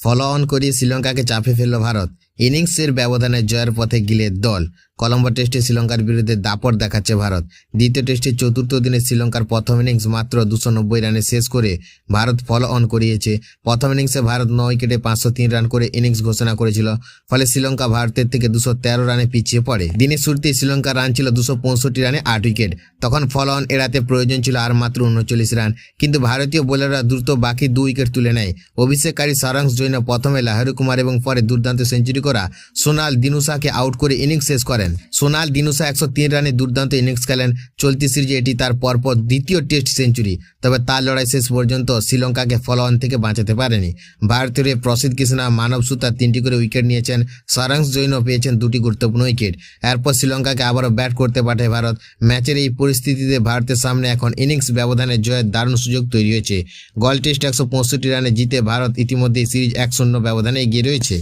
Follow on করিয়ে শ্রীলঙ্কাকে চাপে ফেলল ভারত। ইনিংসের ব্যবধানে জয়ের পথে গিলের দল। কলম্বো টেস্টে শ্রীলঙ্কার বিরুদ্ধে দাপট দেখাচ্ছে ভারত। দ্বিতীয় টেস্টের চতুর্থ দিনে শ্রীলঙ্কার প্রথম ইনিংস মাত্র 290 রানে শেষ করে ভারত ফলো অন করিয়েছে। প্রথম ইনিংসে ভারত 9 উইকেটে 503 রান করে ইনিংস ঘোষণা করেছিল। ফলে শ্রীলঙ্কা ভারতের থেকে 213 রানে পিছিয়ে পড়ে। দিনের শুরুতেই শ্রীলঙ্কার রান ছিল 265 রানে 8 উইকেট। তখন ফলো অন এড়াতে প্রয়োজন ছিল আর মাত্র 39 রান, কিন্তু ভারতীয় বোলাররা দ্রুত বাকি 2 উইকেট তুলে নেয়। অভিষেককারী সারাংশ জৈন প্রথমে লাহিরু কুমার এবং পরে দুর্দান্ত সেঞ্চুরি করা সোনাল দিনুসাকে আউট করে ইনিংস শেষ করেন। সোনাল দিনুসা 103 রানে দুর্দান্ত ইনিংস খেলেন। চলতি সিরিজে এটি তার পরপর দ্বিতীয় টেস্ট সেঞ্চুরি। তবে তার লড়াই শেষ পর্যন্ত শ্রীলঙ্কাকে ফলো অন থেকে বাঁচাতে পারেনি। ভারতের প্রসিদ্ধ কৃষ্ণা, মানব সুতার 3টি করে উইকেট নিয়েছেন। সারাংশ জৈন পেয়েছেন 2টি গুরুত্বপূর্ণ উইকেট। এরপর শ্রীলঙ্কাকে আবারও ব্যাট করতে পাঠায় ভারত। ম্যাচের এই পরিস্থিতিতে ভারতের সামনে এখন ইনিংস ব্যবধানে জয়ের দারুণ সুযোগ তৈরি হয়েছে। গল টেস্ট 165 রানে জিতে ভারত ইতিমধ্যেই সিরিজ 1-0 ব্যবধানে এগিয়ে রয়েছে।